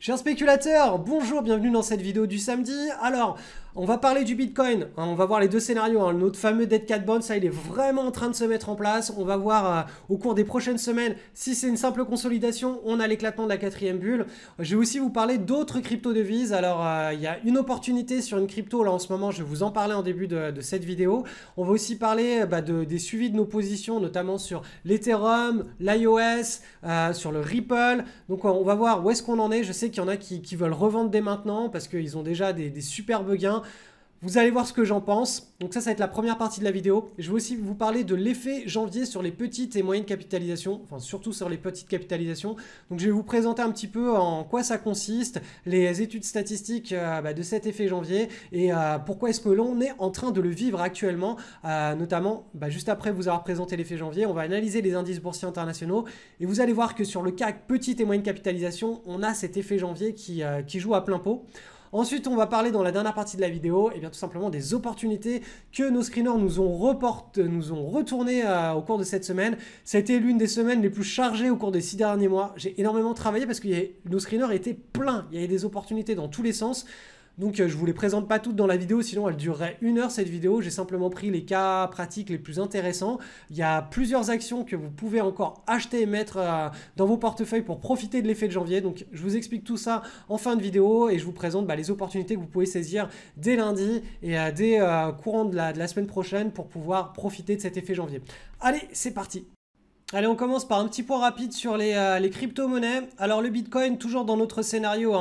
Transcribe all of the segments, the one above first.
Chers spéculateurs, bonjour, bienvenue dans cette vidéo du samedi. Alors, on va parler du Bitcoin, on va voir les deux scénarios. Notre fameux Dead Cat Bounce, ça il est vraiment en train de se mettre en place. On va voir au cours des prochaines semaines si c'est une simple consolidation. On a l'éclatement de la quatrième bulle. Je vais aussi vous parler d'autres crypto-devises. Alors, il y a une opportunité sur une crypto, là en ce moment, je vais vous en parler en début de cette vidéo. On va aussi parler des suivis de nos positions, notamment sur l'Ethereum, l'iOS, sur le Ripple. Donc, on va voir où est-ce qu'on en est. Je sais qu'il y en a qui veulent revendre dès maintenant parce qu'ils ont déjà des superbes gains. Vous allez voir ce que j'en pense. Donc ça va être la première partie de la vidéo. Je vais aussi vous parler de l'effet janvier sur les petites et moyennes capitalisations, enfin surtout sur les petites capitalisations. Donc je vais vous présenter un petit peu en quoi ça consiste, les études statistiques de cet effet janvier et pourquoi est-ce que l'on est en train de le vivre actuellement, notamment juste après vous avoir présenté l'effet janvier. On va analyser les indices boursiers internationaux et vous allez voir que sur le CAC petite et moyenne capitalisation, on a cet effet janvier qui joue à plein pot. Ensuite, on va parler dans la dernière partie de la vidéo, tout simplement des opportunités que nos screeners nous ont retournées au cours de cette semaine. Ça a été l'une des semaines les plus chargées au cours des 6 derniers mois. J'ai énormément travaillé parce que nos screeners étaient pleins. Il y avait des opportunités dans tous les sens. Donc je ne vous les présente pas toutes dans la vidéo, sinon elle durerait 1 heure cette vidéo. J'ai simplement pris les cas pratiques les plus intéressants. Il y a plusieurs actions que vous pouvez encore acheter et mettre dans vos portefeuilles pour profiter de l'effet de janvier. Donc je vous explique tout ça en fin de vidéo et je vous présente les opportunités que vous pouvez saisir dès lundi et dès courant de la semaine prochaine pour pouvoir profiter de cet effet janvier. Allez, c'est parti! Allez, on commence par un petit point rapide sur les crypto-monnaies. Alors le Bitcoin, toujours dans notre scénario,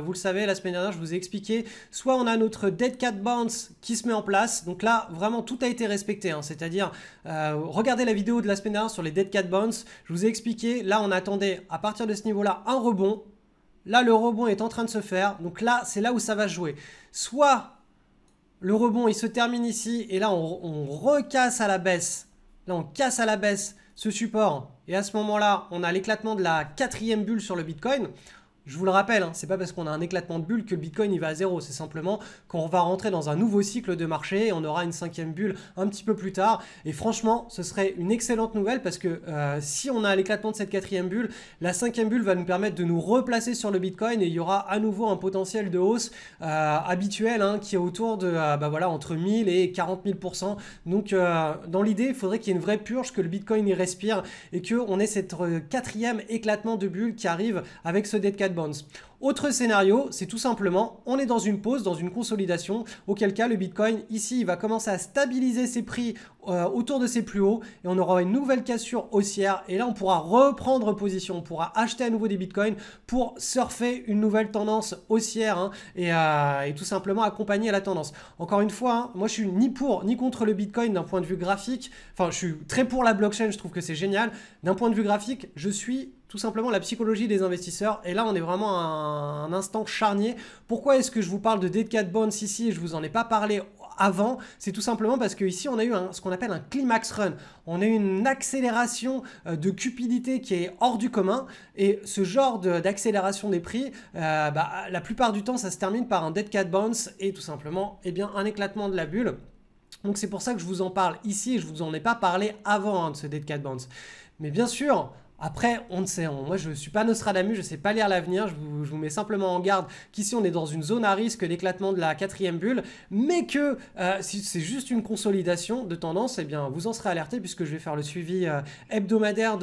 vous le savez, la semaine dernière, je vous ai expliqué, soit on a notre Dead Cat Bounce qui se met en place. Donc là, vraiment, tout a été respecté. C'est-à-dire, regardez la vidéo de la semaine dernière sur les Dead Cat Bounce. Je vous ai expliqué, là, on attendait à partir de ce niveau-là un rebond. Là, le rebond est en train de se faire. Donc là, c'est là où ça va jouer. Soit le rebond, il se termine ici et là, on recasse à la baisse. Là, on casse à la baisse ce support et à ce moment-là, on a l'éclatement de la quatrième bulle sur le Bitcoin. Je vous le rappelle, c'est pas parce qu'on a un éclatement de bulle que le Bitcoin il va à zéro. C'est simplement qu'on va rentrer dans un nouveau cycle de marché et on aura une cinquième bulle un petit peu plus tard. Et franchement, ce serait une excellente nouvelle parce que si on a l'éclatement de cette quatrième bulle, la cinquième bulle va nous permettre de nous replacer sur le Bitcoin et il y aura à nouveau un potentiel de hausse habituel qui est autour de entre 1000 et 40 000%. Donc dans l'idée, il faudrait qu'il y ait une vraie purge, que le Bitcoin y respire et qu'on ait cette quatrième éclatement de bulle qui arrive avec ce Dead Cat Bounce. Autre scénario, c'est tout simplement, on est dans une pause, dans une consolidation, auquel cas le Bitcoin, ici, il va commencer à stabiliser ses prix autour de ses plus hauts et on aura une nouvelle cassure haussière et là, on pourra reprendre position, on pourra acheter à nouveau des Bitcoins pour surfer une nouvelle tendance haussière et tout simplement accompagner la tendance. Encore une fois, moi, je suis ni pour ni contre le Bitcoin d'un point de vue graphique. Enfin, je suis très pour la blockchain, je trouve que c'est génial. D'un point de vue graphique, je suis tout simplement la psychologie des investisseurs. Et là, on est vraiment à un instant charnier. Pourquoi est-ce que je vous parle de Dead Cat Bounce ici et je vous en ai pas parlé avant? C'est tout simplement parce qu'ici, on a eu ce qu'on appelle un climax run. On a eu une accélération de cupidité qui est hors du commun. Et ce genre d'accélération des prix, la plupart du temps, ça se termine par un Dead Cat Bounce et tout simplement un éclatement de la bulle. Donc c'est pour ça que je vous en parle ici et je ne vous en ai pas parlé avant de ce Dead Cat Bounce. Mais bien sûr, après, on ne sait, moi je ne suis pas Nostradamus, je ne sais pas lire l'avenir, je vous mets simplement en garde qu'ici on est dans une zone à risque d'éclatement de la quatrième bulle, mais que si c'est juste une consolidation de tendance, vous en serez alerté puisque je vais faire le suivi hebdomadaire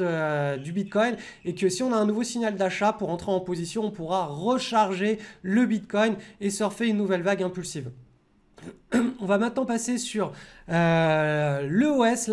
du Bitcoin et que si on a un nouveau signal d'achat pour entrer en position, on pourra recharger le Bitcoin et surfer une nouvelle vague impulsive. On va maintenant passer sur l'iOS.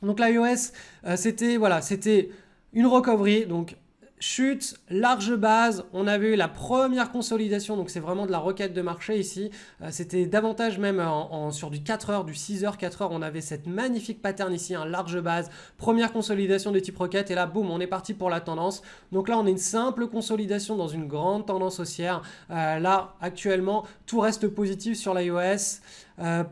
Donc l'iOS, c'était une recovery, donc chute, large base, on avait eu la première consolidation, donc c'est vraiment de la requête de marché ici, c'était davantage même sur du 4 heures, du 6 heures, 4 heures, on avait cette magnifique pattern ici, large base, première consolidation de type requête, et là boum, on est parti pour la tendance. Donc là on a une simple consolidation dans une grande tendance haussière, là actuellement tout reste positif sur l'iOS.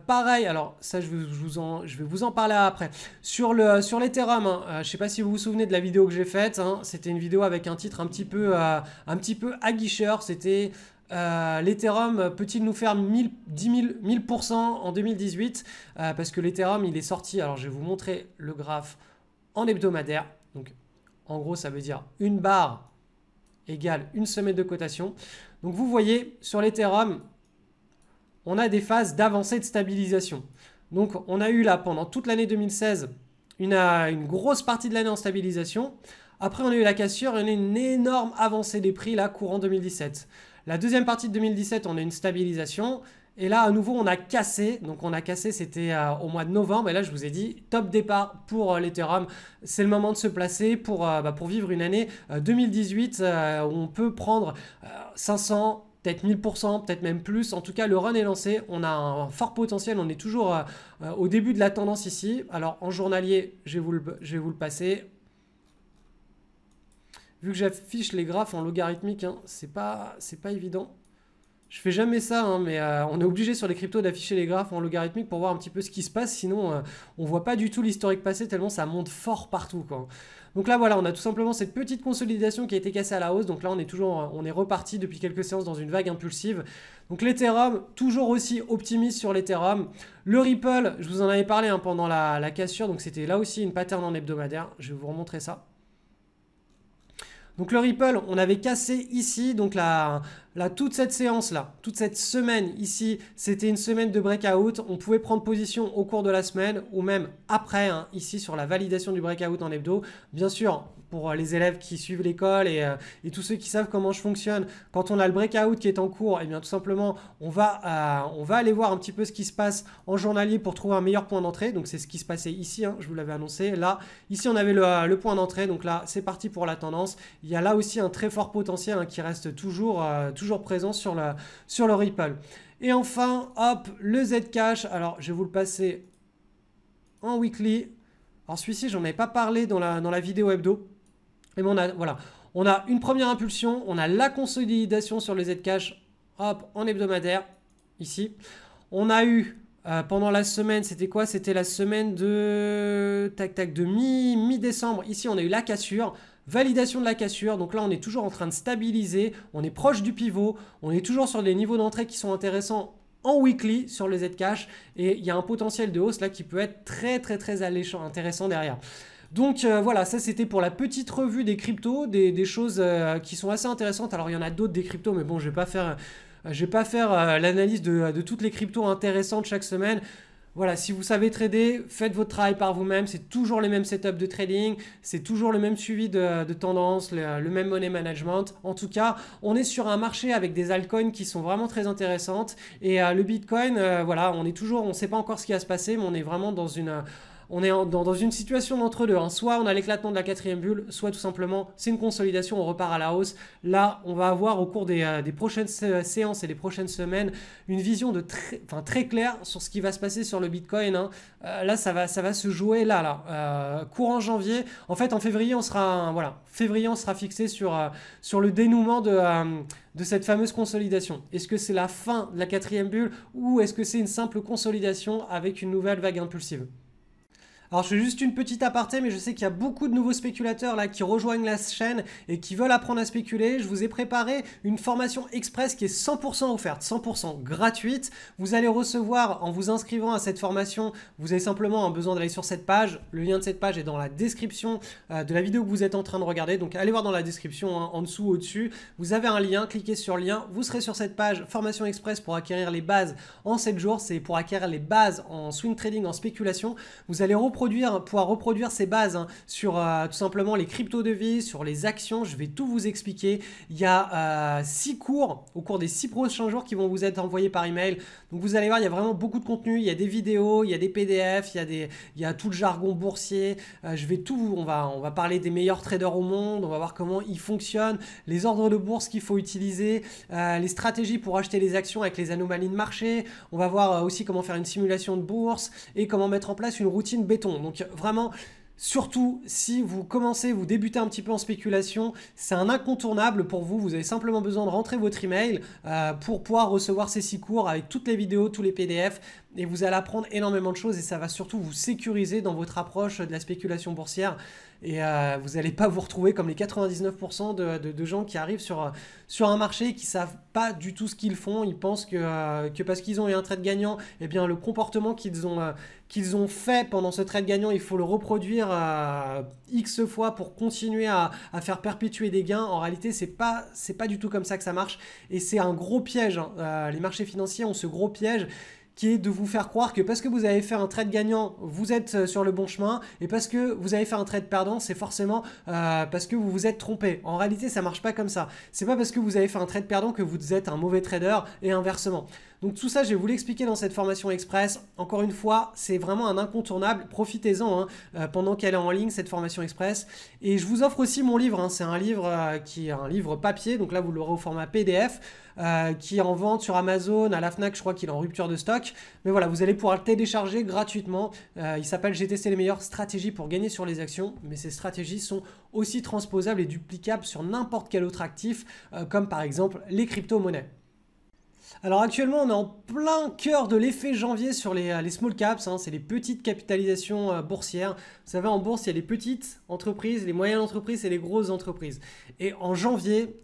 Pareil, alors ça je vais vous en parler après. Sur l'Ethereum, je ne sais pas si vous vous souvenez de la vidéo que j'ai faite, c'était une vidéo avec un titre un petit peu aguicheur, c'était l'Ethereum peut-il nous faire 1000% en 2018 parce que l'Ethereum il est sorti, alors je vais vous montrer le graphe en hebdomadaire, donc en gros ça veut dire une barre égale une semaine de cotation. Donc vous voyez, sur l'Ethereum, on a des phases d'avancée de stabilisation. Donc on a eu là pendant toute l'année 2016 une grosse partie de l'année en stabilisation. Après on a eu la cassure et on a eu une énorme avancée des prix là courant 2017. La deuxième partie de 2017 on a une stabilisation. Et là à nouveau on a cassé. Donc on a cassé, c'était au mois de novembre. Et là je vous ai dit top départ pour l'Ethereum. C'est le moment de se placer pour vivre une année 2018 où on peut prendre 500, peut-être 1000%, peut-être même plus. En tout cas, le run est lancé. On a un fort potentiel. On est toujours au début de la tendance ici. Alors, en journalier, je vais vous le passer. Vu que j'affiche les graphes en logarithmique, hein, c'est pas évident. Je fais jamais ça, hein, mais on est obligé sur les cryptos d'afficher les graphes en logarithmique pour voir un petit peu ce qui se passe. Sinon, on voit pas du tout l'historique passé tellement ça monte fort partout, quoi. Donc là, voilà, on a tout simplement cette petite consolidation qui a été cassée à la hausse. Donc là, on est reparti depuis quelques séances dans une vague impulsive. Donc l'Ethereum, toujours aussi optimiste sur l'Ethereum. Le Ripple, je vous en avais parlé hein, pendant la cassure. Donc c'était là aussi une pattern en hebdomadaire. Je vais vous remontrer ça. Donc le Ripple, on avait cassé ici, donc toute cette séance-là, toute cette semaine ici, c'était une semaine de breakout. On pouvait prendre position au cours de la semaine ou même après, hein, ici sur la validation du breakout en hebdo. Bien sûr, pour les élèves qui suivent l'école et tous ceux qui savent comment je fonctionne, quand on a le breakout qui est en cours, et bien tout simplement, on va aller voir un petit peu ce qui se passe en journalier pour trouver un meilleur point d'entrée. Donc c'est ce qui se passait ici, hein, je vous l'avais annoncé. Là, ici on avait le point d'entrée, donc là c'est parti pour la tendance. Il y a là aussi un très fort potentiel hein, qui reste toujours présent sur le Ripple. Et enfin, hop, le Zcash. Alors je vais vous le passer en weekly. Alors celui-ci, j'en avais pas parlé dans la vidéo hebdo. Mais bon, on a une première impulsion, on a la consolidation sur le Zcash, hop, en hebdomadaire, ici. On a eu, pendant la semaine, c'était quoi? C'était la semaine de mi-décembre. Ici, on a eu la cassure, validation de la cassure. Donc là, on est toujours en train de stabiliser, on est proche du pivot, on est toujours sur des niveaux d'entrée qui sont intéressants en weekly sur le Zcash. Et il y a un potentiel de hausse là qui peut être très alléchant, intéressant derrière. Donc voilà, ça c'était pour la petite revue des cryptos, des choses qui sont assez intéressantes. Alors il y en a d'autres des cryptos, mais bon, je vais pas faire l'analyse de toutes les cryptos intéressantes chaque semaine. Voilà, si vous savez trader, faites votre travail par vous-même. C'est toujours les mêmes setups de trading, c'est toujours le même suivi de tendance, le même money management. En tout cas, on est sur un marché avec des altcoins qui sont vraiment très intéressantes. Et le Bitcoin, voilà, on ne sait pas encore ce qui va se passer, mais on est vraiment dans une situation d'entre-deux. Hein. Soit on a l'éclatement de la quatrième bulle, soit tout simplement c'est une consolidation, on repart à la hausse. Là, on va avoir au cours des prochaines séances et des prochaines semaines une vision très claire sur ce qui va se passer sur le Bitcoin. Hein. Là, ça va se jouer là. Courant janvier. En fait, en février, on sera fixé sur le dénouement de cette fameuse consolidation. Est-ce que c'est la fin de la quatrième bulle ou est-ce que c'est une simple consolidation avec une nouvelle vague impulsive? Alors je fais juste une petite aparté, mais je sais qu'il y a beaucoup de nouveaux spéculateurs là qui rejoignent la chaîne et qui veulent apprendre à spéculer. Je vous ai préparé une formation express qui est 100% offerte, 100% gratuite. Vous allez recevoir en vous inscrivant à cette formation, vous avez simplement besoin d'aller sur cette page. Le lien de cette page est dans la description de la vidéo que vous êtes en train de regarder. Donc allez voir dans la description, hein, en dessous, au-dessus. Vous avez un lien, cliquez sur le lien. Vous serez sur cette page formation express pour acquérir les bases en 7 jours. C'est pour acquérir les bases en swing trading, en spéculation. Vous allez pouvoir reproduire ces bases hein, sur tout simplement les crypto-devises, sur les actions. Je vais tout vous expliquer. Il y a 6 cours au cours des 6 prochains jours qui vont vous être envoyés par email. Donc vous allez voir, il y a vraiment beaucoup de contenu. Il y a des vidéos, il y a des PDF, il y a tout le jargon boursier. On va parler des meilleurs traders au monde. On va voir comment ils fonctionnent, les ordres de bourse qu'il faut utiliser, les stratégies pour acheter les actions avec les anomalies de marché. On va voir aussi comment faire une simulation de bourse et comment mettre en place une routine béton. Donc vraiment, surtout si vous débutez un petit peu en spéculation, c'est un incontournable pour vous. Vous avez simplement besoin de rentrer votre email pour pouvoir recevoir ces 6 cours avec toutes les vidéos, tous les PDF et vous allez apprendre énormément de choses et ça va surtout vous sécuriser dans votre approche de la spéculation boursière. Et vous n'allez pas vous retrouver comme les 99% de gens qui arrivent sur un marché et qui ne savent pas du tout ce qu'ils font. Ils pensent que parce qu'ils ont eu un trade gagnant, eh bien, le comportement qu'ils ont fait pendant ce trade gagnant, il faut le reproduire X fois pour continuer à faire perpétuer des gains. En réalité, c'est pas du tout comme ça que ça marche. Et c'est un gros piège. Les marchés financiers ont ce gros piège qui est de vous faire croire que parce que vous avez fait un trade gagnant, vous êtes sur le bon chemin, et parce que vous avez fait un trade perdant, c'est forcément parce que vous vous êtes trompé. En réalité, ça marche pas comme ça. C'est pas parce que vous avez fait un trade perdant que vous êtes un mauvais trader et inversement. Donc tout ça, je vais vous l'expliquer dans cette formation express. Encore une fois, c'est vraiment un incontournable. Profitez-en pendant qu'elle est en ligne, cette formation express. Et je vous offre aussi mon livre. C'est un livre qui est un livre papier. Donc là, vous l'aurez au format PDF. Qui est en vente sur Amazon, à la Fnac, je crois qu'il est en rupture de stock. Mais voilà, vous allez pouvoir le télécharger gratuitement. Il s'appelle « J'ai testé les meilleures stratégies pour gagner sur les actions ». Mais ces stratégies sont aussi transposables et duplicables sur n'importe quel autre actif, comme par exemple les crypto-monnaies. Alors actuellement, on est en plein cœur de l'effet janvier sur les small caps, c'est les petites capitalisations boursières. Vous savez, en bourse, il y a les petites entreprises, les moyennes entreprises et les grosses entreprises. Et en janvier,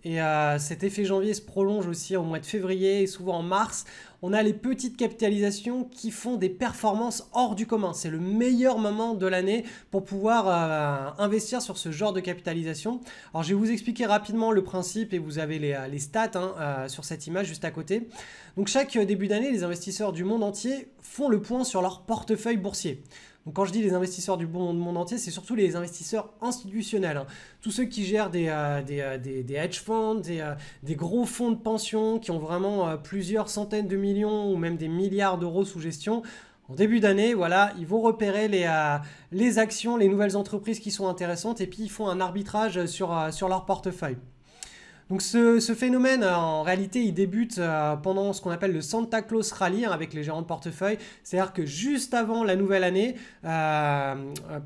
cet effet janvier se prolonge aussi au mois de février et souvent en mars, on a les petites capitalisations qui font des performances hors du commun. C'est le meilleur moment de l'année pour pouvoir investir sur ce genre de capitalisation. Alors, je vais vous expliquer rapidement le principe et vous avez les stats sur cette image juste à côté. Donc, chaque début d'année, les investisseurs du monde entier font le point sur leur portefeuille boursier. Donc quand je dis les investisseurs du monde entier, c'est surtout les investisseurs institutionnels. Tous ceux qui gèrent des hedge funds, des gros fonds de pension qui ont vraiment plusieurs centaines de millions ou même des milliards d'euros sous gestion. En début d'année, voilà, ils vont repérer les actions, les nouvelles entreprises qui sont intéressantes et puis ils font un arbitrage sur leur portefeuille. Donc ce phénomène, en réalité, il débute pendant ce qu'on appelle le Santa Claus Rally avec les gérants de portefeuille. C'est-à-dire que juste avant la nouvelle année,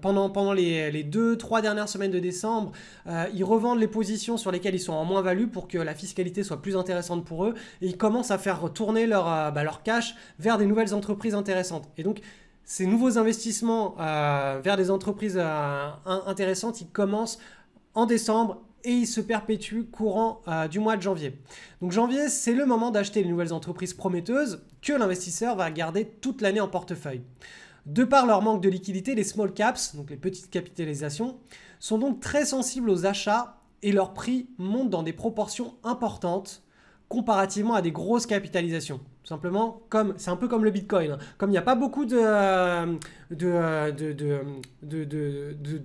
pendant les 2-3 dernières semaines de décembre, ils revendent les positions sur lesquelles ils sont en moins-value pour que la fiscalité soit plus intéressante pour eux. Et ils commencent à faire tourner leur cash vers des nouvelles entreprises intéressantes. Et donc, ces nouveaux investissements vers des entreprises intéressantes, ils commencent en décembre et il se perpétue courant du mois de janvier. Donc janvier, c'est le moment d'acheter les nouvelles entreprises prometteuses que l'investisseur va garder toute l'année en portefeuille. De par leur manque de liquidité, les small caps, donc les petites capitalisations, sont donc très sensibles aux achats et leur prix monte dans des proportions importantes comparativement à des grosses capitalisations. Tout simplement, c'est un peu comme le Bitcoin. Comme il n'y a pas beaucoup de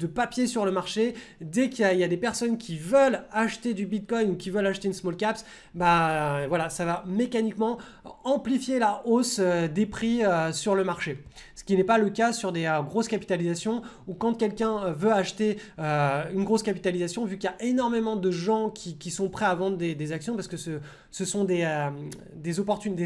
papier sur le marché, dès qu'il y a des personnes qui veulent acheter du Bitcoin ou qui veulent acheter une small caps, voilà, ça va mécaniquement amplifier la hausse des prix sur le marché. Ce qui n'est pas le cas sur des grosses capitalisations où quand quelqu'un veut acheter une grosse capitalisation, vu qu'il y a énormément de gens qui sont prêts à vendre des actions parce que ce sont des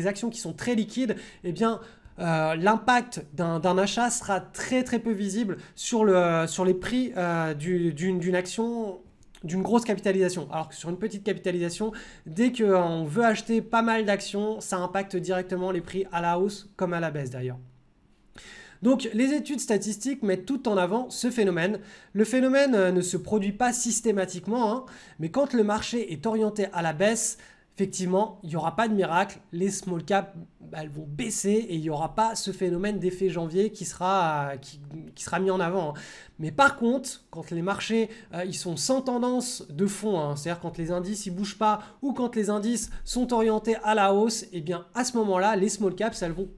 actions qui sont très liquides, eh bien l'impact d'un achat sera très très peu visible sur les prix d'une action d'une grosse capitalisation. Alors que sur une petite capitalisation, dès qu'on veut acheter pas mal d'actions, ça impacte directement les prix à la hausse comme à la baisse d'ailleurs. Donc les études statistiques mettent tout en avant ce phénomène. Le phénomène ne se produit pas systématiquement, mais quand le marché est orienté à la baisse, effectivement, il n'y aura pas de miracle, les small caps elles vont baisser et il n'y aura pas ce phénomène d'effet janvier qui sera mis en avant. Mais par contre, quand les marchés ils sont sans tendance de fond, c'est-à-dire quand les indices ne bougent pas ou quand les indices sont orientés à la hausse, et bien à ce moment-là, les small caps elles vont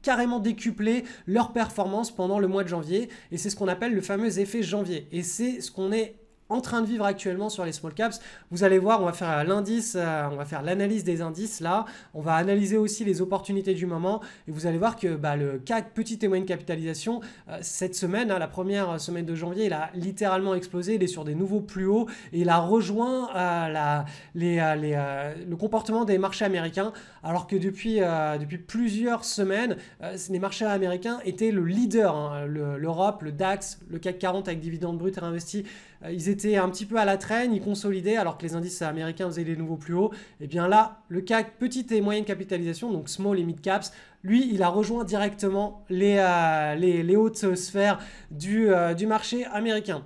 carrément décupler leur performance pendant le mois de janvier et c'est ce qu'on appelle le fameux effet janvier. Et c'est ce qu'on est en train de vivre actuellement sur les small caps. Vous allez voir, on va faire l'indice, on va faire l'analyse des indices là, on va analyser aussi les opportunités du moment et vous allez voir que le CAC petite et moyenne capitalisation, cette semaine, la première semaine de janvier, il a littéralement explosé, il est sur des nouveaux plus hauts et il a rejoint le comportement des marchés américains alors que depuis plusieurs semaines, les marchés américains étaient le leader, l'Europe, le DAX, le CAC 40 avec dividendes bruts réinvestis ils étaient un petit peu à la traîne, ils consolidaient alors que les indices américains faisaient des nouveaux plus hauts. Et bien là, le CAC petite et moyenne capitalisation, donc small et mid caps, lui, il a rejoint directement les hautes sphères du marché américain.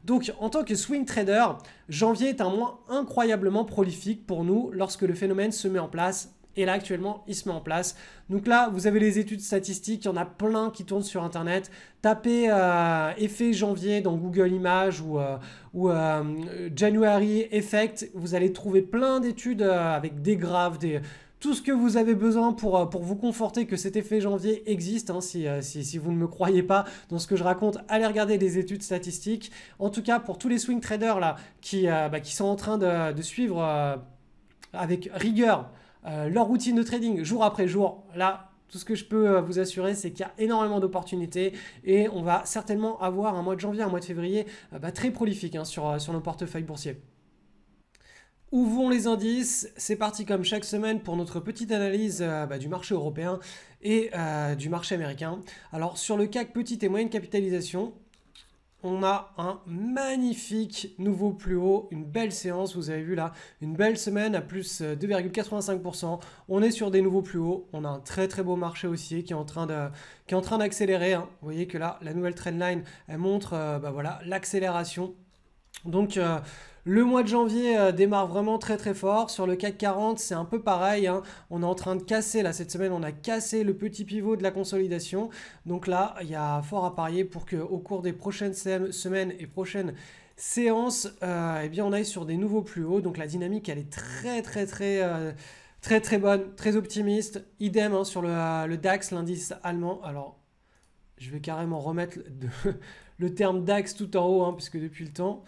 Donc, en tant que swing trader, janvier est un mois incroyablement prolifique pour nous lorsque le phénomène se met en place. Et là, actuellement, il se met en place. Donc là, vous avez les études statistiques. Il y en a plein qui tournent sur Internet. Tapez effet janvier dans Google Images ou January Effect. Vous allez trouver plein d'études avec des graphes, tout ce que vous avez besoin pour vous conforter que cet effet janvier existe. Hein, si vous ne me croyez pas dans ce que je raconte, allez regarder les études statistiques. En tout cas, pour tous les swing traders là, qui sont en train de suivre avec rigueur leur routine de trading jour après jour, là, tout ce que je peux vous assurer, c'est qu'il y a énormément d'opportunités et on va certainement avoir un mois de janvier, un mois de février très prolifique hein, sur nos portefeuilles boursiers. Où vont les indices? C'est parti comme chaque semaine pour notre petite analyse du marché européen et du marché américain. Alors sur le CAC petite et moyenne capitalisation, on a un magnifique nouveau plus haut, une belle séance, vous avez vu là, une belle semaine à plus 2,85%. On est sur des nouveaux plus hauts, on a un très très beau marché haussier qui est en train d'accélérer. Hein. Vous voyez que là, la nouvelle trendline, elle montre voilà, l'accélération. Donc le mois de janvier démarre vraiment très très fort. Sur le CAC 40, c'est un peu pareil. Hein. On est en train de casser, là cette semaine, on a cassé le petit pivot de la consolidation. Donc là, il y a fort à parier pour qu'au cours des prochaines semaines et prochaines séances, eh bien, on aille sur des nouveaux plus hauts. Donc la dynamique, elle est très bonne, très optimiste. Idem hein, sur le DAX, l'indice allemand. Alors, je vais carrément remettre le terme DAX tout en haut, hein, puisque depuis le temps...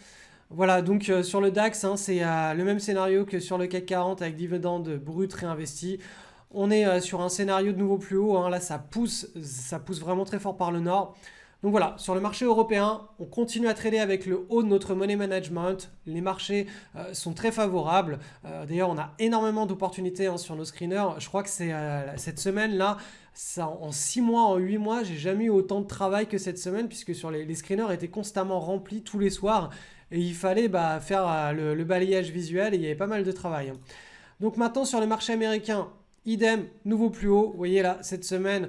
Voilà, donc sur le DAX, hein, c'est le même scénario que sur le CAC 40 avec dividendes bruts réinvestis. On est sur un scénario de nouveau plus haut. Hein, là, ça pousse vraiment très fort par le nord. Donc voilà, sur le marché européen, on continue à trader avec le haut de notre money management. Les marchés sont très favorables. D'ailleurs, on a énormément d'opportunités hein, sur nos screeners. Je crois que c'est cette semaine-là, en 6 mois, en 8 mois, j'ai jamais eu autant de travail que cette semaine puisque sur les screeners étaient constamment remplis tous les soirs. Et il fallait faire le balayage visuel et il y avait pas mal de travail. Donc maintenant sur le marché américain, idem, nouveau plus haut. Vous voyez là, cette semaine,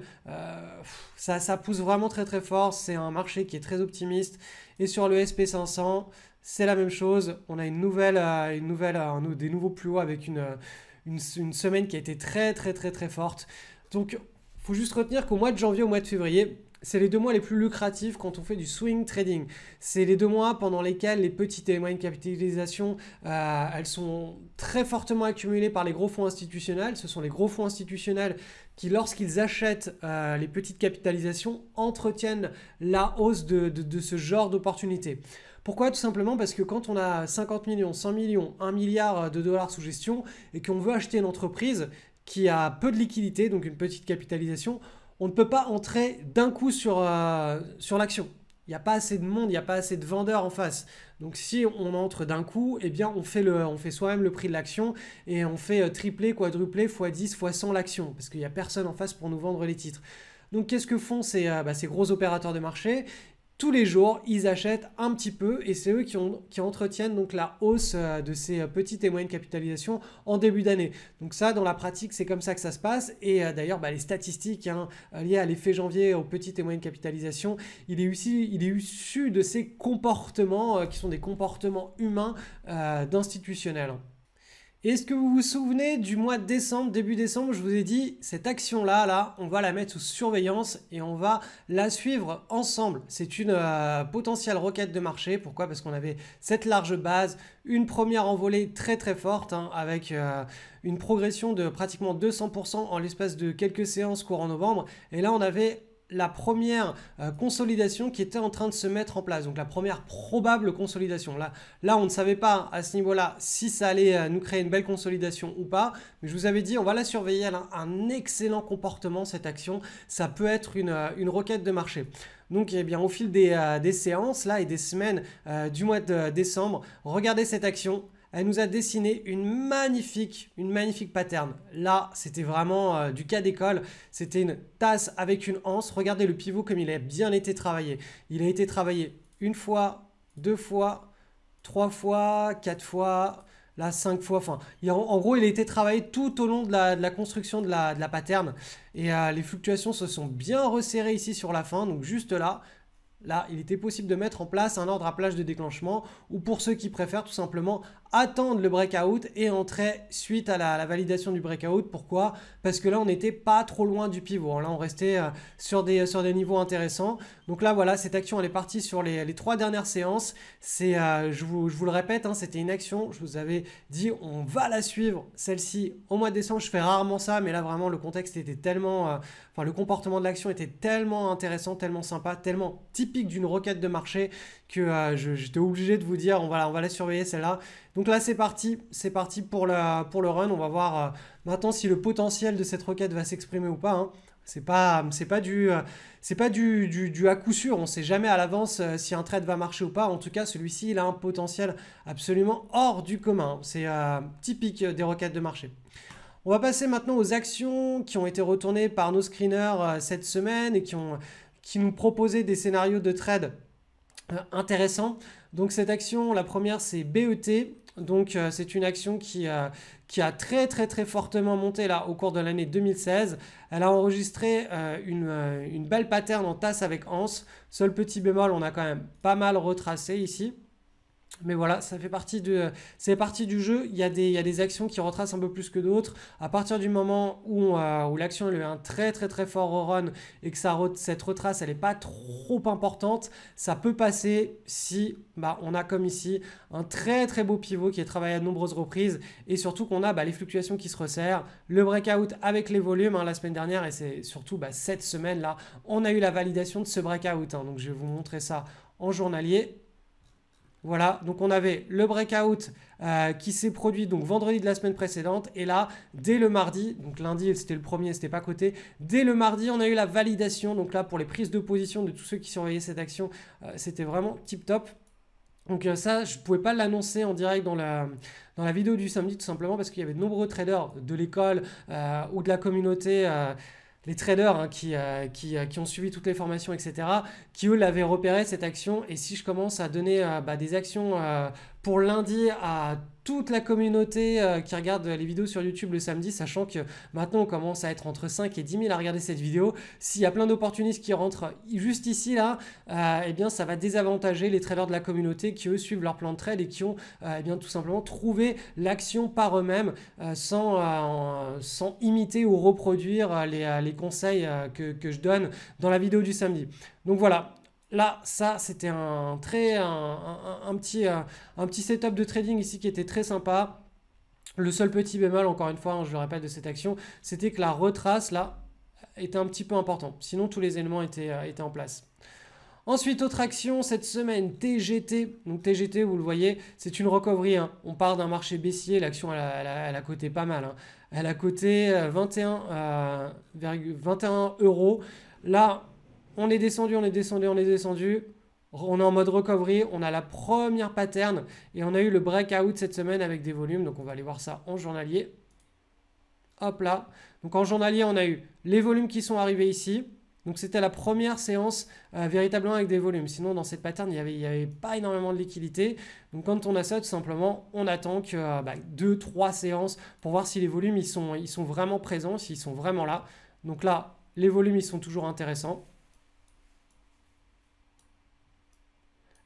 ça pousse vraiment très très fort. C'est un marché qui est très optimiste. Et sur le SP500, c'est la même chose. On a des nouveaux plus hauts avec une semaine qui a été très très très très forte. Donc il faut juste retenir qu'au mois de janvier, au mois de février, c'est les 2 mois les plus lucratifs quand on fait du swing trading. C'est les 2 mois pendant lesquels les petites et moyennes capitalisations, elles sont très fortement accumulées par les gros fonds institutionnels. Ce sont les gros fonds institutionnels qui, lorsqu'ils achètent les petites capitalisations, entretiennent la hausse de ce genre d'opportunités. Pourquoi? Tout simplement parce que quand on a 50 millions, 100 millions, 1 milliard de dollars sous gestion et qu'on veut acheter une entreprise qui a peu de liquidité, donc une petite capitalisation, on ne peut pas entrer d'un coup sur l'action. Il n'y a pas assez de monde, il n'y a pas assez de vendeurs en face. Donc si on entre d'un coup, eh bien on fait soi-même le prix de l'action et on fait tripler, quadrupler, x10, x100 l'action parce qu'il n'y a personne en face pour nous vendre les titres. Donc qu'est-ce que font ces gros opérateurs de marché? Tous les jours, ils achètent un petit peu et c'est eux qui entretiennent donc la hausse de ces petites et moyennes capitalisations en début d'année. Donc ça, dans la pratique, c'est comme ça que ça se passe. Et d'ailleurs, les statistiques hein, liées à l'effet janvier aux petites et moyennes capitalisations, il est issu de ces comportements qui sont des comportements humains d'institutionnels. Est-ce que vous vous souvenez du mois de décembre, début décembre, je vous ai dit, cette action-là, on va la mettre sous surveillance et on va la suivre ensemble. C'est une potentielle requête de marché. Pourquoi? Parce qu'on avait cette large base, une première envolée très très forte hein, avec une progression de pratiquement 200% en l'espace de quelques séances courant novembre. Et là, on avait la première consolidation qui était en train de se mettre en place. Donc la première probable consolidation. Là, on ne savait pas à ce niveau-là si ça allait nous créer une belle consolidation ou pas. Mais je vous avais dit, on va la surveiller. Elle a un excellent comportement, cette action. Ça peut être une requête de marché. Donc eh bien, au fil des séances là, et des semaines du mois de décembre, regardez cette action. Elle nous a dessiné une magnifique pattern. Là, c'était vraiment du cas d'école. C'était une tasse avec une anse. Regardez le pivot comme il a bien été travaillé. Il a été travaillé une fois, 2 fois, 3 fois, 4 fois, là 5 fois. Enfin, en gros, il a été travaillé tout au long de la construction de la pattern. Et les fluctuations se sont bien resserrées ici sur la fin. Donc juste là, il était possible de mettre en place un ordre à plage de déclenchement ou pour ceux qui préfèrent tout simplement attendre le breakout et entrer suite à la validation du breakout. Pourquoi? Parce que là, on n'était pas trop loin du pivot. Là, on restait sur des niveaux intéressants. Donc là, voilà, cette action, elle est partie sur les 3 dernières séances. Je vous le répète, hein, c'était une action, je vous avais dit, on va la suivre, celle-ci, au mois de décembre. Je fais rarement ça, mais là, vraiment, le contexte était tellement... le comportement de l'action était tellement intéressant, tellement sympa, tellement typique d'une requête de marché que j'étais obligé de vous dire, on va la surveiller celle-là. Donc là, c'est parti pour le run. On va voir maintenant si le potentiel de cette requête va s'exprimer ou pas, hein. C'est pas du à coup sûr. On ne sait jamais à l'avance si un trade va marcher ou pas. En tout cas, celui-ci, il a un potentiel absolument hors du commun. C'est typique des requêtes de marché. On va passer maintenant aux actions qui ont été retournées par nos screeners cette semaine et qui nous proposaient des scénarios de trade intéressants. Donc cette action, la première, c'est BET. Donc c'est une action qui a très fortement monté là au cours de l'année 2016. Elle a enregistré une belle pattern en tasse avec anse. Seul petit bémol, on a quand même pas mal retracé ici. Mais voilà, ça fait partie du jeu. Il y a des actions qui retracent un peu plus que d'autres. À partir du moment où l'action a eu un très fort run et que cette retrace elle n'est pas trop importante, ça peut passer si on a comme ici un très beau pivot qui est travaillé à de nombreuses reprises et surtout qu'on a les fluctuations qui se resserrent, le breakout avec les volumes la semaine dernière et c'est surtout cette semaine là, on a eu la validation de ce breakout. Donc je vais vous montrer ça en journalier. Voilà, donc on avait le breakout qui s'est produit donc vendredi de la semaine précédente et là, dès le mardi, donc lundi c'était le premier, c'était pas coté, dès le mardi on a eu la validation, donc là pour les prises de position de tous ceux qui surveillaient cette action, c'était vraiment tip top. Donc ça, je ne pouvais pas l'annoncer en direct dans la vidéo du samedi tout simplement parce qu'il y avait de nombreux traders de l'école ou de la communauté les traders qui ont suivi toutes les formations, etc., qui eux l'avaient repéré cette action. Et si je commence à donner des actions pour lundi à toute la communauté qui regarde les vidéos sur YouTube le samedi, sachant que maintenant on commence à être entre 5 et 10 000 à regarder cette vidéo, s'il y a plein d'opportunistes qui rentrent juste ici, là, eh bien ça va désavantager les traders de la communauté qui eux suivent leur plan de trade et qui ont tout simplement trouvé l'action par eux-mêmes sans imiter ou reproduire les conseils que je donne dans la vidéo du samedi. Donc voilà. Là, ça, c'était un petit setup de trading ici qui était très sympa. Le seul petit bémol, encore une fois, je le répète, de cette action, c'était que la retrace, là, était un petit peu important. Sinon, tous les éléments étaient en place. Ensuite, autre action cette semaine, TGT. Donc TGT, vous le voyez, c'est une recovery. On part d'un marché baissier. L'action, elle a coté pas mal. Elle a coté 21 €. Là, on est descendu. On est en mode recovery. On a la première pattern et on a eu le breakout cette semaine avec des volumes. Donc, on va aller voir ça en journalier. Hop là. Donc, en journalier, on a eu les volumes qui sont arrivés ici. Donc, c'était la première séance véritablement avec des volumes. Sinon, dans cette pattern, il n'y avait pas énormément de liquidité. Donc, quand on a ça, tout simplement, on attend que 2-3 séances pour voir si les volumes ils sont vraiment présents, s'ils sont vraiment là. Donc là, les volumes, ils sont toujours intéressants.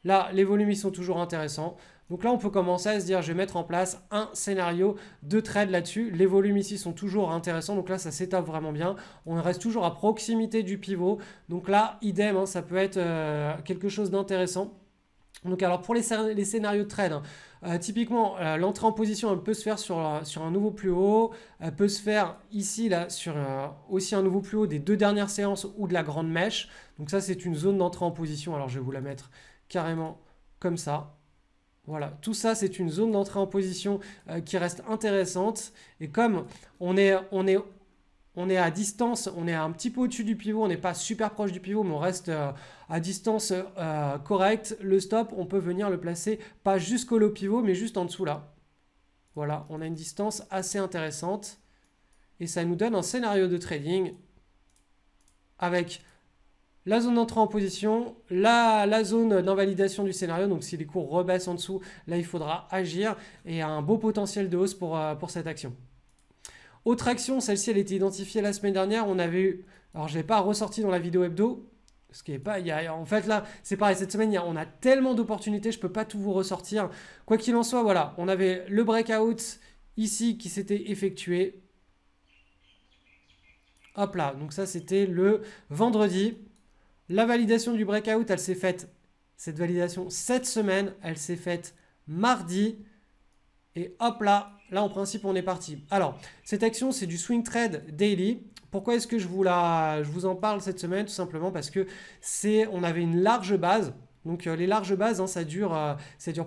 Là, les volumes, ils sont toujours intéressants. Donc là, on peut commencer à se dire, je vais mettre en place un scénario de trade là-dessus. Les volumes ici sont toujours intéressants. Donc là, ça s'étoffe vraiment bien. On reste toujours à proximité du pivot. Donc là, idem, ça peut être quelque chose d'intéressant. Donc alors, pour les scénarios de trade, typiquement, l'entrée en position, elle peut se faire sur un nouveau plus haut. Elle peut se faire ici, là, sur aussi un nouveau plus haut des 2 dernières séances ou de la grande mèche. Donc ça, c'est une zone d'entrée en position. Alors, je vais vous la mettre carrément comme ça. Voilà, tout ça c'est une zone d'entrée en position qui reste intéressante et comme on est à distance, on est un petit peu au-dessus du pivot, on n'est pas super proche du pivot mais on reste à distance correcte, le stop on peut venir le placer pas jusqu'au low pivot mais juste en dessous là. Voilà, on a une distance assez intéressante et ça nous donne un scénario de trading avec la zone d'entrée en position, la zone d'invalidation du scénario. Donc si les cours rebaissent en dessous, là il faudra agir et un beau potentiel de hausse pour cette action. Autre action, celle-ci elle était identifiée la semaine dernière. On avait eu, alors je ne l'ai pas ressorti dans la vidéo hebdo, ce qui est pas, en fait là c'est pareil, cette semaine on a tellement d'opportunités, je ne peux pas tout vous ressortir. Quoi qu'il en soit, voilà, on avait le breakout ici qui s'était effectué. Hop là, donc ça c'était le vendredi. La validation du breakout, elle s'est faite, cette validation cette semaine, elle s'est faite mardi. Et hop là, là en principe on est parti. Alors, cette action c'est du swing trade daily. Pourquoi est-ce que je vous en parle cette semaine? Tout simplement parce que on avait une large base. Donc les larges bases, hein, ça dure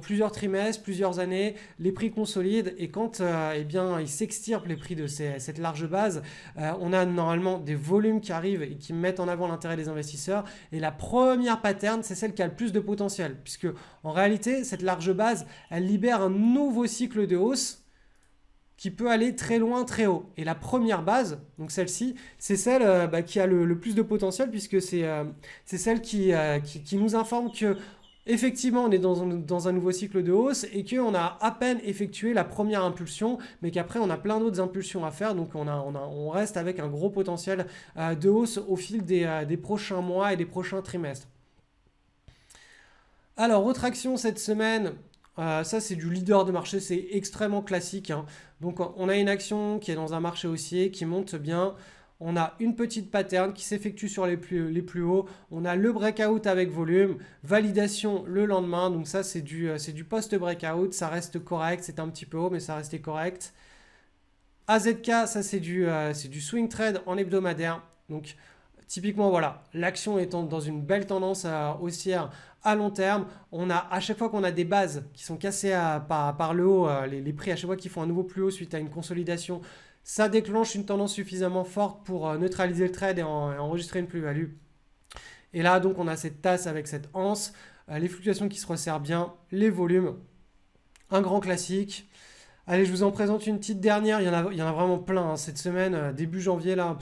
plusieurs trimestres, plusieurs années, les prix consolident et quand eh bien, ils s'extirpent les prix de cette large base, on a normalement des volumes qui arrivent et qui mettent en avant l'intérêt des investisseurs. Et la première pattern, c'est celle qui a le plus de potentiel, puisque en réalité, cette large base, elle libère un nouveau cycle de hausse qui peut aller très loin, très haut. Et la première base, donc celle-ci, c'est celle qui a le plus de potentiel puisque c'est celle qui nous informe que effectivement on est dans un nouveau cycle de hausse et qu'on a à peine effectué la première impulsion, mais qu'après on a plein d'autres impulsions à faire. Donc on reste avec un gros potentiel de hausse au fil des prochains mois et des prochains trimestres. Alors, autre action cette semaine. Ça c'est du leader de marché, c'est extrêmement classique, hein. Donc on a une action qui est dans un marché haussier, qui monte bien. On a une petite pattern qui s'effectue sur les plus hauts. On a le breakout avec volume, validation le lendemain. Donc ça c'est du post-breakout, ça reste correct, c'est un petit peu haut mais ça restait correct. AZK, ça c'est du swing trade en hebdomadaire. Donc typiquement, voilà, l'action étant dans une belle tendance haussière à long terme, on a à chaque fois qu'on a des bases qui sont cassées par le haut, les prix à chaque fois qu'ils font un nouveau plus haut suite à une consolidation, ça déclenche une tendance suffisamment forte pour neutraliser le trade et enregistrer une plus-value. Et là, donc, on a cette tasse avec cette anse, les fluctuations qui se resserrent bien, les volumes, un grand classique. Allez, je vous en présente une petite dernière, il y en a vraiment plein hein, cette semaine, début janvier là.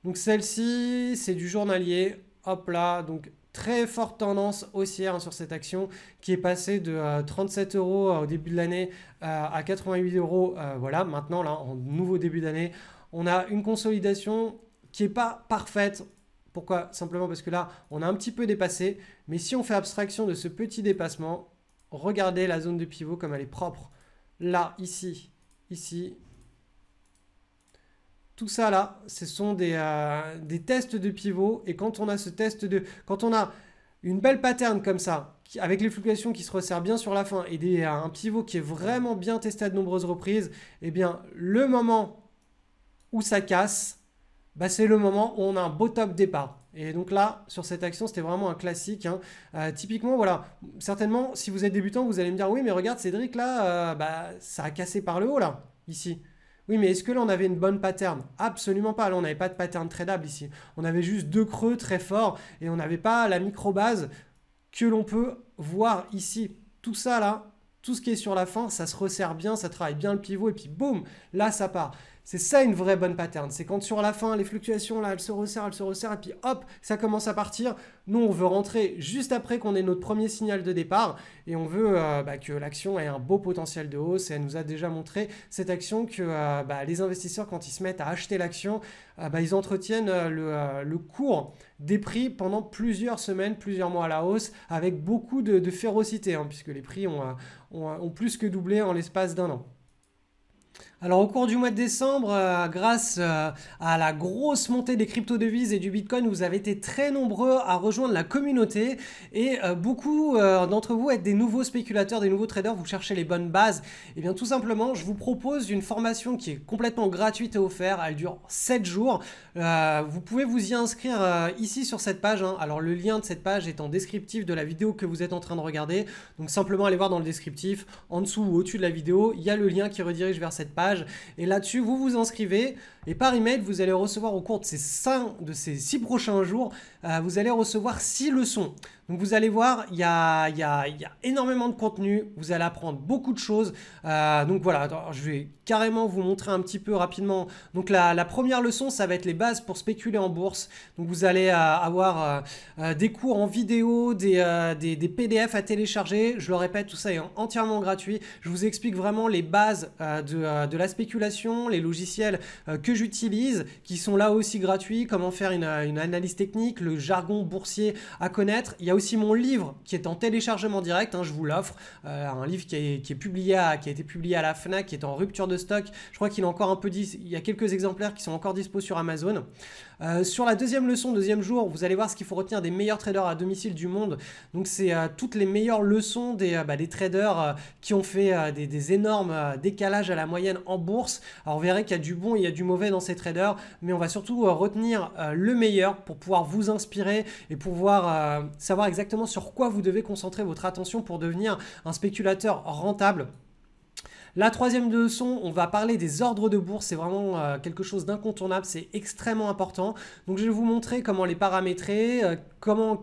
Donc celle-ci, c'est du journalier. Hop là, donc très forte tendance haussière hein, sur cette action qui est passée de 37 € au début de l'année à 88 €. Voilà, maintenant, là, en nouveau début d'année, on a une consolidation qui n'est pas parfaite. Pourquoi? Simplement parce que là, on a un petit peu dépassé. Mais si on fait abstraction de ce petit dépassement, regardez la zone de pivot comme elle est propre. Là, ici, ici. Tout ça là, ce sont des tests de pivot et quand on a quand on a une belle pattern comme ça, avec les fluctuations qui se resserrent bien sur la fin et un pivot qui est vraiment bien testé à de nombreuses reprises, eh bien le moment où ça casse, bah, c'est le moment où on a un beau top départ. Et donc là, sur cette action, c'était vraiment un classique, hein. Typiquement, voilà, certainement, si vous êtes débutant, vous allez me dire, oui, mais regarde, Cédric, là, ça a cassé par le haut, là, ici. Oui, mais est-ce que là, on avait une bonne pattern? Absolument pas. Là, on n'avait pas de pattern tradable ici. On avait juste deux creux très forts et on n'avait pas la micro-base que l'on peut voir ici. Tout ça, là, tout ce qui est sur la fin, ça se resserre bien, ça travaille bien le pivot et puis boum, là, ça part. C'est ça une vraie bonne pattern. C'est quand sur la fin, les fluctuations, là, elles se resserrent et puis hop, ça commence à partir. Nous, on veut rentrer juste après qu'on ait notre premier signal de départ et on veut que l'action ait un beau potentiel de hausse. Et elle nous a déjà montré cette action que les investisseurs, quand ils se mettent à acheter l'action, ils entretiennent le cours des prix pendant plusieurs semaines, plusieurs mois à la hausse avec beaucoup de férocité, hein, puisque les prix ont plus que doublé en l'espace d'un an. Alors au cours du mois de décembre, grâce à la grosse montée des crypto-devises et du Bitcoin, vous avez été très nombreux à rejoindre la communauté et beaucoup d'entre vous êtes des nouveaux spéculateurs, des nouveaux traders, vous cherchez les bonnes bases. Et bien tout simplement, je vous propose une formation qui est complètement gratuite et offerte, elle dure 7 jours. Vous pouvez vous y inscrire ici sur cette page, hein. Alors le lien de cette page est en descriptif de la vidéo que vous êtes en train de regarder. Donc simplement allez voir dans le descriptif, en dessous ou au-dessus de la vidéo, il y a le lien qui redirige vers cette page. Et là-dessus, vous vous inscrivez et par email, vous allez recevoir au cours de ces 6 prochains jours, vous allez recevoir 6 leçons. Donc vous allez voir, il y a énormément de contenu, vous allez apprendre beaucoup de choses. Donc voilà, attends, je vais carrément vous montrer un petit peu rapidement. Donc la première leçon, ça va être les bases pour spéculer en bourse. Donc vous allez avoir des cours en vidéo, des PDF à télécharger. Je le répète, tout ça est entièrement gratuit. Je vous explique vraiment les bases de la spéculation, les logiciels que j'utilise, qui sont là aussi gratuits, comment faire une analyse technique, le jargon boursier à connaître. Il y a aussi mon livre qui est en téléchargement direct, hein, je vous l'offre, un livre qui a été publié à la FNAC, qui est en rupture de stock. Je crois qu'il est encore un peu il y a quelques exemplaires qui sont encore dispo sur Amazon. Sur la deuxième leçon, deuxième jour, vous allez voir ce qu'il faut retenir des meilleurs traders à domicile du monde. Donc c'est toutes les meilleures leçons des traders qui ont fait des énormes décalages à la moyenne en bourse. Alors vous verrez qu'il y a du bon et il y a du mauvais dans ces traders, mais on va surtout retenir le meilleur pour pouvoir vous inspirer et pouvoir savoir exactement sur quoi vous devez concentrer votre attention pour devenir un spéculateur rentable. La troisième leçon, on va parler des ordres de bourse. C'est vraiment quelque chose d'incontournable, c'est extrêmement important. Donc je vais vous montrer comment les paramétrer,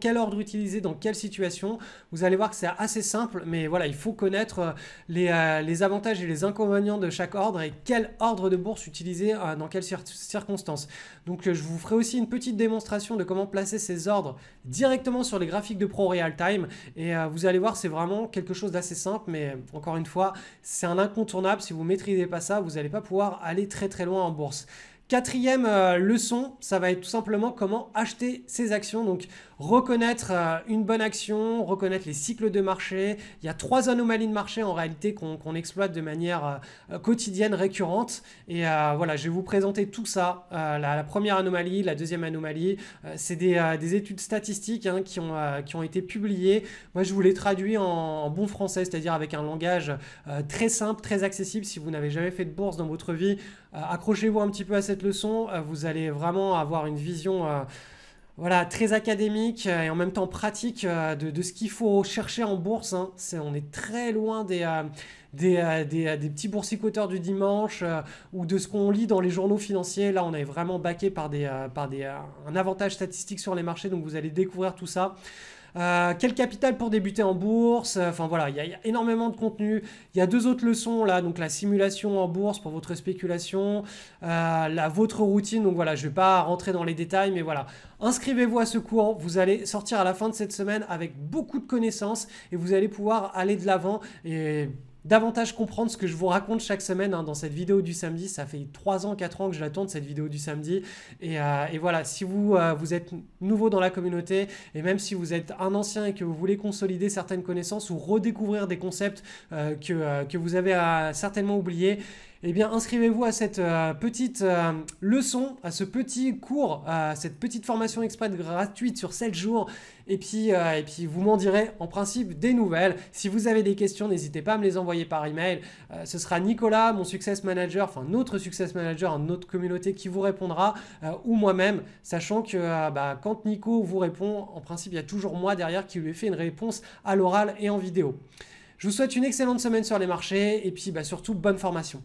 quel ordre utiliser dans quelle situation. Vous allez voir que c'est assez simple, mais voilà, il faut connaître les avantages et les inconvénients de chaque ordre et quel ordre de bourse utiliser dans quelles circonstances. Donc je vous ferai aussi une petite démonstration de comment placer ces ordres directement sur les graphiques de Pro Real Time. Et vous allez voir, c'est vraiment quelque chose d'assez simple, mais encore une fois, c'est un incontournable. Si vous ne maîtrisez pas ça, vous n'allez pas pouvoir aller très très loin en bourse. Quatrième leçon, ça va être tout simplement comment acheter ses actions. Donc reconnaître une bonne action, reconnaître les cycles de marché. Il y a 3 anomalies de marché en réalité qu'on exploite de manière quotidienne, récurrente. Et voilà, je vais vous présenter tout ça. La première anomalie, la deuxième anomalie, c'est des études statistiques hein, qui ont été publiées. Moi, je vous les traduis en bon français, c'est-à-dire avec un langage très simple, très accessible. Si vous n'avez jamais fait de bourse dans votre vie, accrochez-vous un petit peu à cette leçon. Vous allez vraiment avoir une vision voilà, très académique et en même temps pratique de ce qu'il faut chercher en bourse. Hein. On est très loin des petits boursicoteurs du dimanche ou de ce qu'on lit dans les journaux financiers. Là, on est vraiment baqué par un avantage statistique sur les marchés, donc vous allez découvrir tout ça. Quel capital pour débuter en bourse, enfin voilà, il y a énormément de contenu. Il y a 2 autres leçons là, donc la simulation en bourse pour votre spéculation, votre routine. Donc voilà, je ne vais pas rentrer dans les détails, mais voilà, inscrivez-vous à ce cours. Vous allez sortir à la fin de cette semaine avec beaucoup de connaissances et vous allez pouvoir aller de l'avant et davantage comprendre ce que je vous raconte chaque semaine hein, dans cette vidéo du samedi. Ça fait 3 ans, 4 ans que je la tourne cette vidéo du samedi. Et voilà, si vous êtes nouveau dans la communauté et même si vous êtes un ancien et que vous voulez consolider certaines connaissances ou redécouvrir des concepts que vous avez certainement oubliés, eh bien, inscrivez-vous à cette petite leçon, à ce petit cours, à cette petite formation express gratuite sur 7 jours. Et puis vous m'en direz en principe des nouvelles. Si vous avez des questions, n'hésitez pas à me les envoyer par email. Ce sera Nicolas, mon success manager, enfin notre success manager, notre communauté qui vous répondra, ou moi-même, sachant que quand Nico vous répond, en principe, il y a toujours moi derrière qui lui ai fait une réponse à l'oral et en vidéo. Je vous souhaite une excellente semaine sur les marchés et puis surtout bonne formation.